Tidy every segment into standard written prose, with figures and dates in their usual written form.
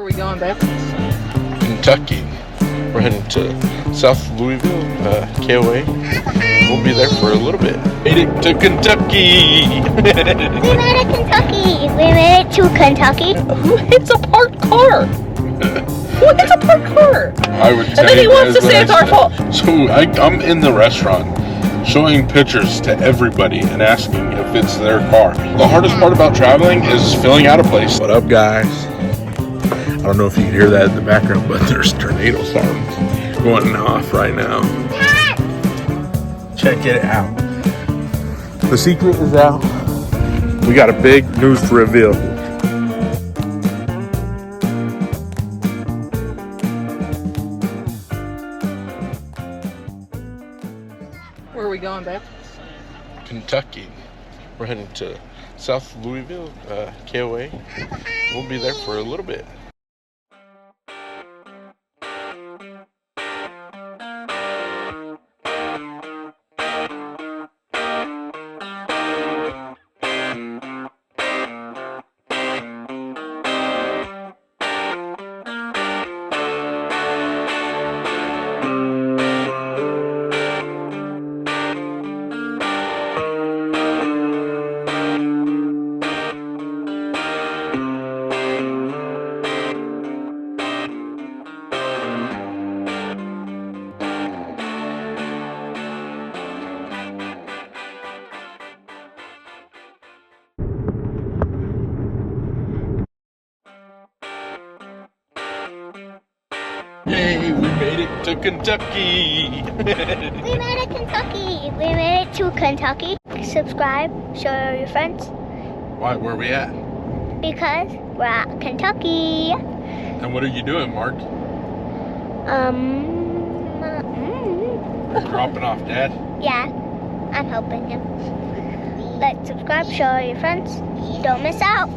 we going, babe? Kentucky. We're heading to South Louisville, KOA. We'll be there for a little bit. Made it to Kentucky! We made it Kentucky! We made it to Kentucky! Who hits a parked car? Who hits a parked car? I would tell And then he you wants to guys say it's what I our fault. said. So I'm in the restaurant showing pictures to everybody and asking if it's their car. The hardest part about traveling is filling out a place. What up, guys? I don't know if you can hear that in the background, but there's tornado sirens going off right now. Check it out. The secret is out. We got a big news to reveal. Where are we going, babe? Kentucky. We're heading to South Louisville, KOA. We'll be there for a little bit. Yay, we made it to Kentucky! We made it Kentucky! We made it to Kentucky. Subscribe, show your friends, Why, where are we at? because we're at Kentucky. And what are you doing, Mark? We're dropping off Dad? Yeah, I'm helping him. Like, subscribe, show your friends. Don't miss out.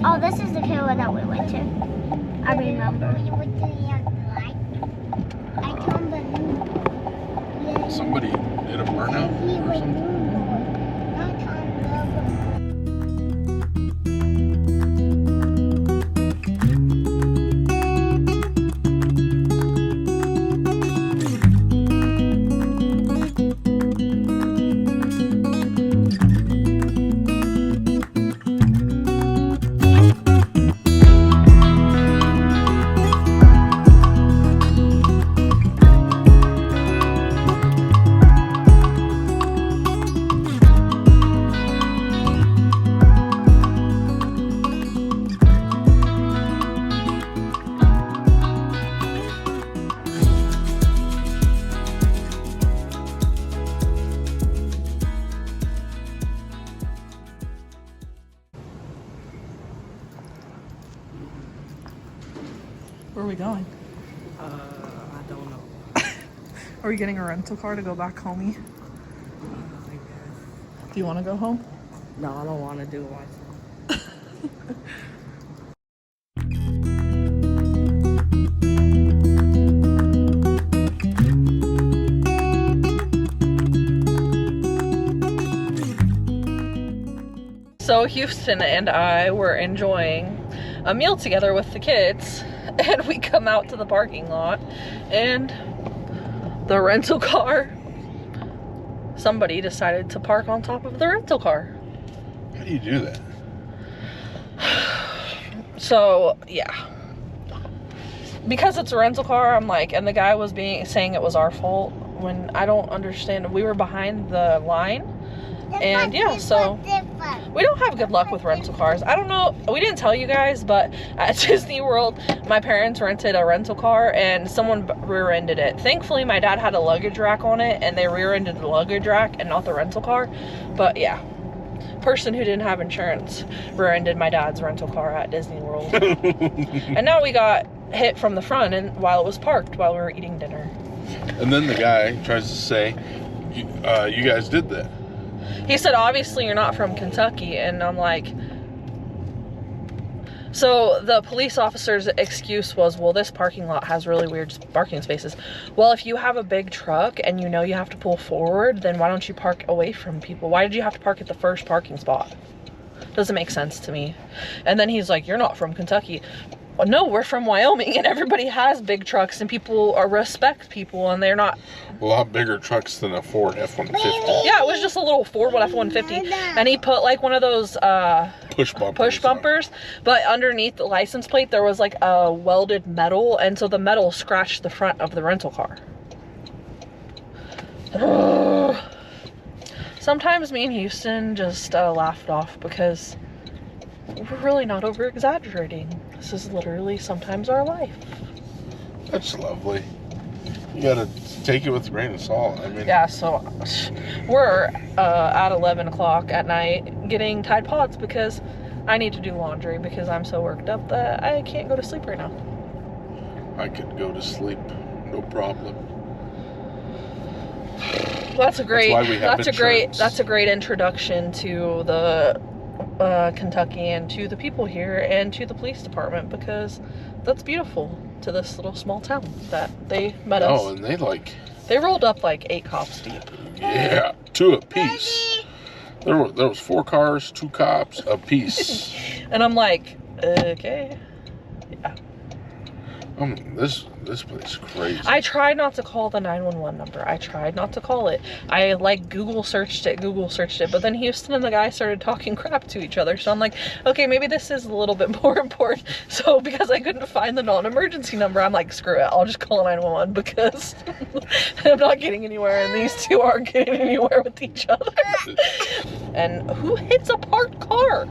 Oh, this is the KOA that we went to. I remember. Somebody did a burnout or something? Where are we going? I don't know. Are we getting a rental car to go back home? I guess. Do you want to go home? No, I don't want to do it myself. So Houston and I were enjoying a meal together with the kids, and we come out to the parking lot, and the rental car, somebody decided to park on top of the rental car. How do you do that? So, yeah. because it's a rental car, I'm like, and the guy was saying it was our fault when I don't understand. We were behind the line. And yeah, so we don't have good luck with rental cars. I don't know, we didn't tell you guys, but at Disney World, my parents rented a rental car and someone rear-ended it. Thankfully, my dad had a luggage rack on it and they rear-ended the luggage rack and not the rental car. But yeah, person who didn't have insurance rear-ended my dad's rental car at Disney World. And now we got hit from the front and while it was parked while we were eating dinner. And then the guy tries to say, you guys did that. He said, obviously you're not from Kentucky. And I'm like, so the police officer's excuse was, well, this parking lot has really weird parking spaces. Well, if you have a big truck and you know you have to pull forward, then why don't you park away from people? Why did you have to park at the first parking spot? Doesn't make sense to me. And then he's like, you're not from Kentucky. Well, no, we're from Wyoming and everybody has big trucks and people respect people and they're not. A lot bigger trucks than a Ford F-150. Yeah, it was just a little Ford F-150 and he put like one of those push bumpers, but underneath the license plate there was like a welded metal, and so the metal scratched the front of the rental car. Sometimes me and Houston just laughed off because we're really not over exaggerating. This is literally sometimes our life. That's lovely. You gotta take it with a grain of salt. I mean, yeah, so we're at 11 o'clock at night getting Tide Pods because I need to do laundry because I'm so worked up that I can't go to sleep right now. I could go to sleep, no problem. That's a great insurance. that's a great introduction to the Kentucky and to the people here and to the police department, because that's beautiful to this little small town that they met us. Oh, and they rolled up like 8 cops deep. Yeah, 2 apiece. There was 4 cars, 2 cops apiece. And I'm like, okay, yeah. This place is crazy. I tried not to call the 911 number. I tried not to call it. I like Google searched it, but then Houston and the guy started talking crap to each other. So I'm like, okay, maybe this is a little bit more important. So because I couldn't find the non-emergency number, I'm like, screw it. I'll just call 911 because I'm not getting anywhere and these two aren't getting anywhere with each other. And who hits a parked car?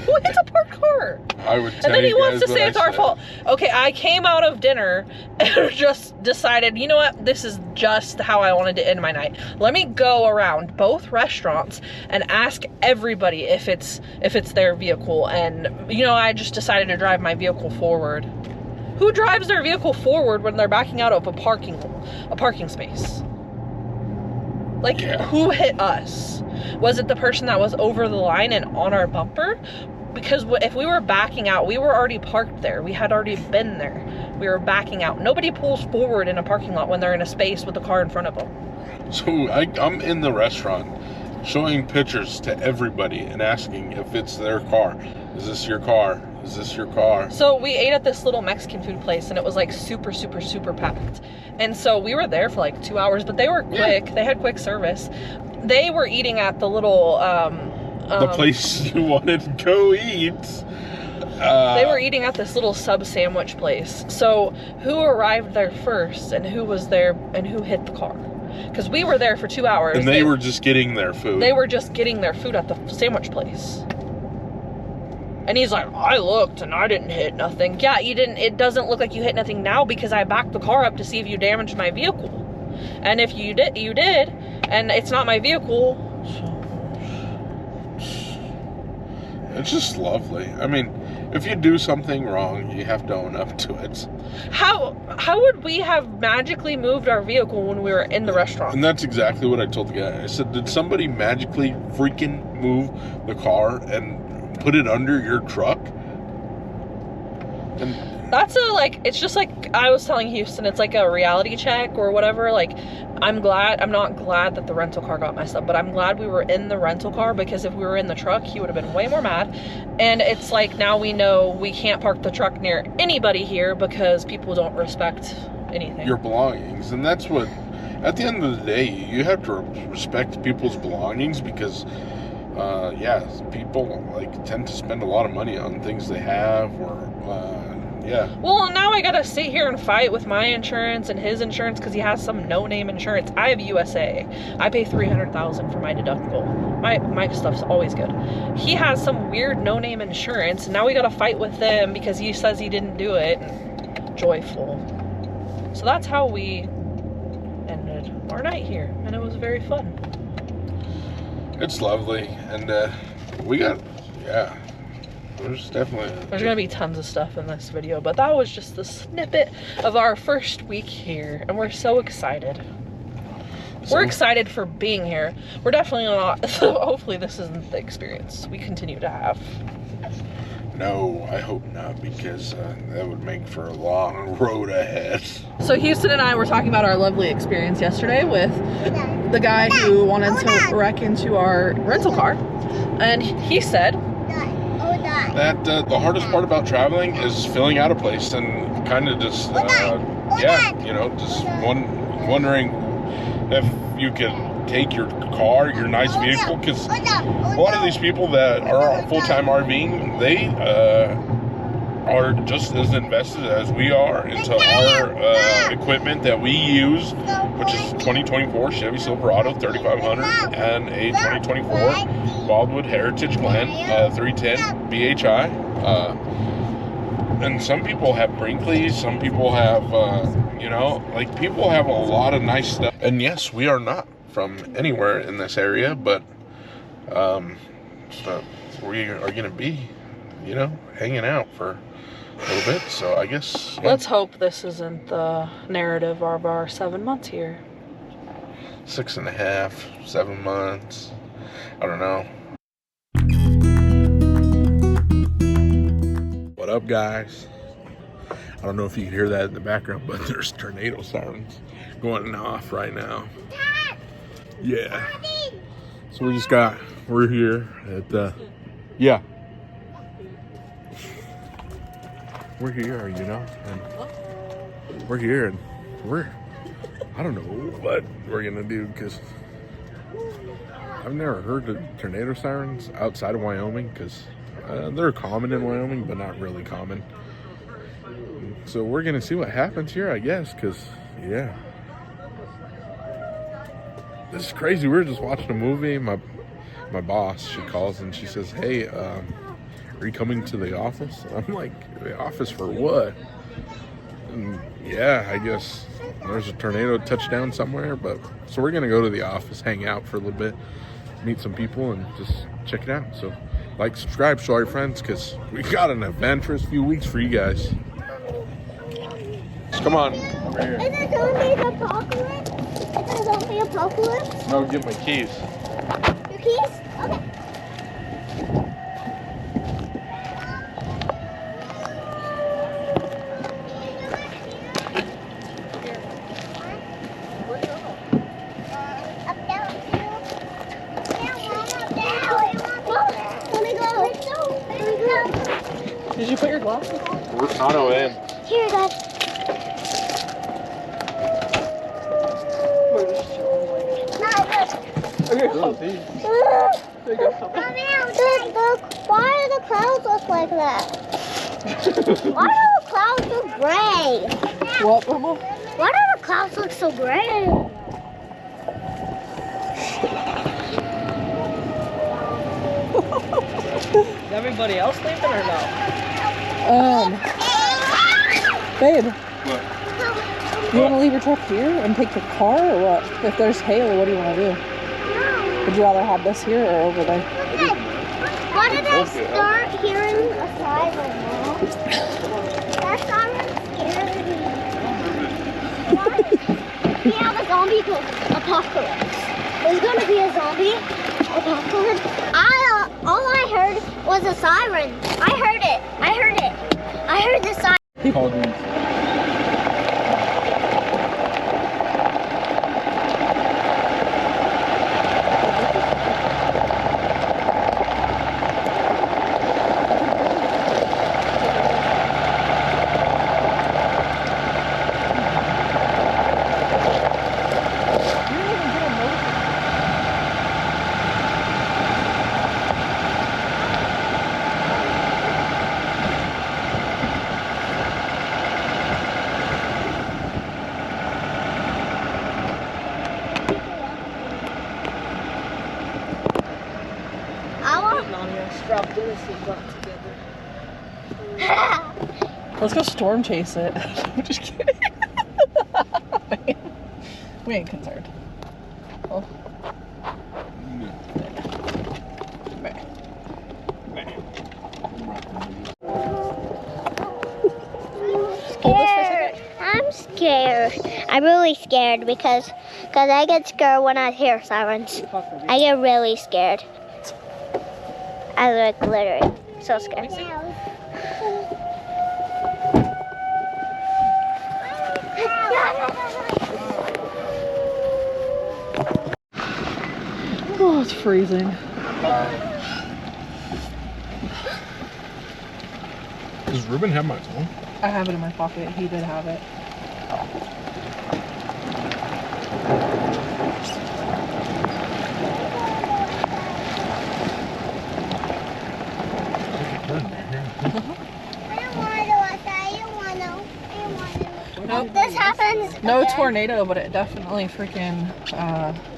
Who hits a parked car? I would tell you. And then he wants to say it's our said. fault. Okay, I came out of dinner and just decided, you know what? This is just how I wanted to end my night. Let me go around both restaurants and ask everybody if it's their vehicle. And you know, I just decided to drive my vehicle forward. Who drives their vehicle forward when they're backing out of a parking space? Like, yeah. Who hit us? Was it the person that was over the line and on our bumper? Because if we were backing out, we were already parked there. We had already been there. We were backing out. Nobody pulls forward in a parking lot when they're in a space with a car in front of them. So I'm in the restaurant showing pictures to everybody and asking if it's their car. Is this your car? Is this your car? So we ate at this little Mexican food place and it was like super, super, super packed. And so we were there for like 2 hours, but they were quick. Yeah. They had quick service. They were eating at the little... the place you wanted to go eat. They were eating at this little sub sandwich place. So who arrived there first and who was there and who hit the car? Because we were there for 2 hours. And they were just getting their food. They were just getting their food at the sandwich place. And he's like, I looked and I didn't hit nothing. Yeah, you didn't. It doesn't look like you hit nothing now because I backed the car up to see if you damaged my vehicle. And if you did, you did. And it's not my vehicle. It's just lovely. I mean, if you do something wrong, you have to own up to it. How would we have magically moved our vehicle when we were in the restaurant? And that's exactly what I told the guy. I said, did somebody magically freaking move the car and put it under your truck? And that's it's just like I was telling Houston, it's like a reality check or whatever. Like, I'm not glad that the rental car got messed up, but I'm glad we were in the rental car, because if we were in the truck, he would have been way more mad. And it's like, now we know we can't park the truck near anybody here because people don't respect anything. Your belongings. And that's what, at the end of the day, you have to respect people's belongings, because people tend to spend a lot of money on things they have, or Yeah. Well, now I gotta sit here and fight with my insurance and his insurance because he has some no-name insurance. I have USA. I pay $300,000 for my deductible. My stuff's always good. He has some weird no-name insurance, and now we gotta fight with them because he says he didn't do it. Joyful. So that's how we ended our night here, and it was very fun. It's lovely, and we got, yeah. There's gonna be tons of stuff in this video, but that was just the snippet of our first week here, and we're so excited. We're excited for being here. We're definitely not, hopefully this isn't the experience we continue to have. No, I hope not, because that would make for a long road ahead. So Houston and I were talking about our lovely experience yesterday with the guy who wanted to wreck into our rental car, and he said that the hardest part about traveling is filling out a place and kind of just, yeah, you know, just wondering if you could take your car, your nice vehicle, because a lot of these people that are full-time RVing, they are just as invested as we are into our equipment that we use, which is 2024 Chevy Silverado 3500 and a 2024 Wildwood Heritage Glen 310 BHI. And some people have Brinkleys, some people have, you know, like people have a lot of nice stuff. And yes, we are not from anywhere in this area, but we are going to be, you know, hanging out for a little bit. So I guess, yeah. Let's hope this isn't the narrative of our 7 months here. 6.5, 7 months. I don't know. What up, guys? I don't know if you can hear that in the background, but there's tornado sirens going off right now. Yeah. So we're here at yeah. We're here, you know, and we're here, and I don't know what we're gonna do, because I've never heard the tornado sirens outside of Wyoming, because they're common in Wyoming, but not really common. So we're gonna see what happens here, I guess, because, yeah. This is crazy. We were just watching a movie. My boss, she calls and she says, hey, are you coming to the office? I'm like, the office for what? And yeah, I guess there's a tornado touchdown somewhere, but so we're gonna go to the office, hang out for a little bit, meet some people, and just check it out. So like, subscribe, show your friends, because we got an adventurous few weeks for you guys. Come on, over here. Is it zombie apocalypse? Is it zombie apocalypse? No, get my keys. Your keys? Okay. Did you put your glasses on? We're Sano in. Here, guys. Okay, come. There you go. Why do the clouds look like that? Why do the clouds look gray? What, Mama? Why do the clouds look so gray? Is everybody else leaving or no? Babe, What? you want to leave your truck here and take the car, or what? If there's hail, what do you want to do? Would you rather have this here or over there? Why did I start hearing a siren now? That siren scared me. Why? We have a zombie apocalypse. There's gonna be a zombie apocalypse. All I heard was a siren. I heard it. I heard the siren. honestly got together. Let's go storm chase it. I'm just kidding. We ain't concerned. Oh. I'm scared. I'm really scared because I get scared when I hear sirens. I get really scared. I like literally so scared. Oh, it's freezing. Does Ruben have my phone? I have it in my pocket. He did have it. Nope. This happens. No tornado, but it definitely freaking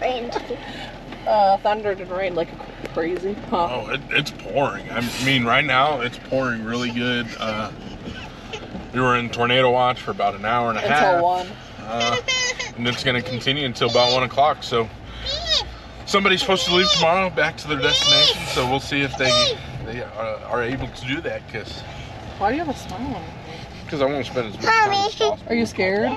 Rained. Thundered and rained like crazy. Huh? Oh, it's pouring. I mean, right now it's pouring really good. We were in tornado watch for about an hour and a half. Until 1. And it's going to continue until about 1 o'clock. So somebody's supposed to leave tomorrow back to their destination. So we'll see if they are able to do that. Why do you have a smile on? Because I won't spend as much time as possible. Are you scared?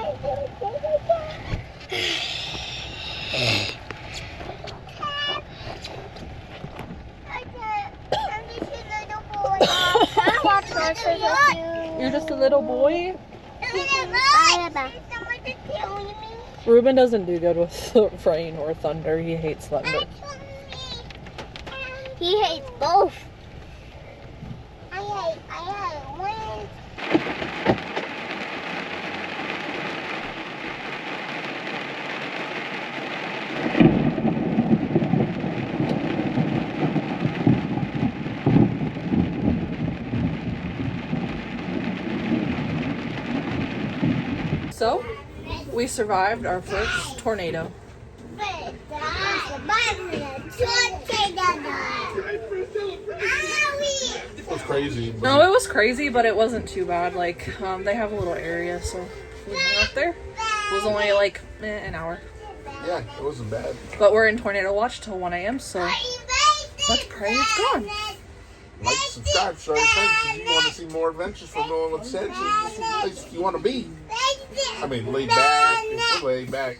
You're just a little boy? Ruben doesn't do good with rain or thunder. He hates thunder. He hates both. I hate wind. So, we survived our first tornado. It was crazy. No, it was crazy, but it wasn't too bad. Like, they have a little area, so we went up there. It was only like an hour. Yeah, it wasn't bad. But we're in tornado watch till 1 a.m., so let's pray it's gone. Like, subscribe, show your friends if you want to see more adventures from Nolan with Sanchezz. This is the place you want to be. I mean, laid back. We're laid back.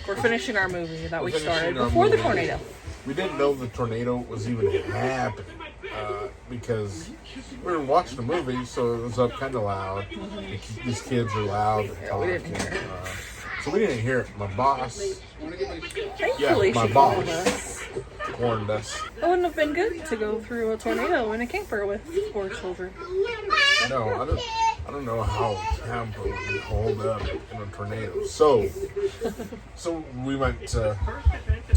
We're finishing our movie that we started before the tornado. We didn't know the tornado was even happening because we were watching the movie, so it was up kind of loud. These kids are loud and talking. We didn't hear it. So we didn't hear it. My boss, Thankfully, my she boss called us. warned us. It wouldn't have been good to go through a tornado in a camper with 4 children. No, I don't know how Tampa would hold up in a tornado. So we went to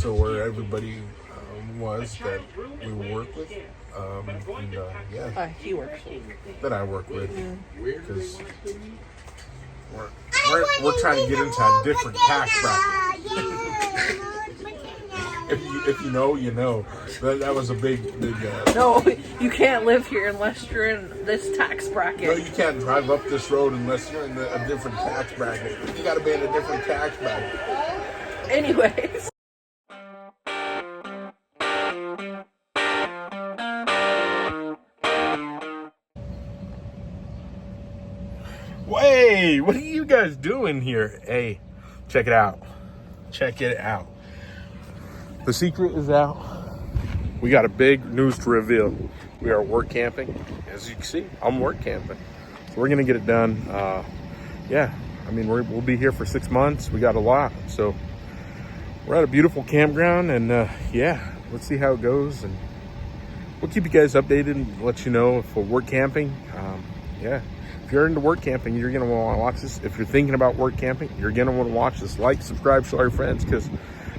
where everybody was that we work with, He works with. that I work with, because we're trying to get into a different tax bracket. If you know, you know. That was a big. No, you can't live here unless you're in this tax bracket. No, you can't drive up this road unless you're in a different tax bracket. You got to be in a different tax bracket. Anyways. Hey, what are you guys doing here? Hey, check it out. Check it out. The secret is out. We got a big news to reveal. We are work camping. As you can see, I'm work camping. So we're gonna get it done. Yeah, I mean, we'll be here for 6 months. We got a lot. So we're at a beautiful campground, and yeah, let's see how it goes. And we'll keep you guys updated and let you know if we're work camping. Yeah. If you're into work camping, you're going to want to watch this. If you're thinking about work camping, you're going to want to watch this. Like, subscribe, show your friends, because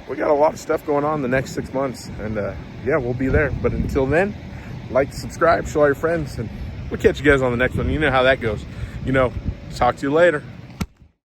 we got a lot of stuff going on the next 6 months. And yeah, we'll be there. But until then, like, subscribe, show your friends, and we'll catch you guys on the next one. You know how that goes. Talk to you later.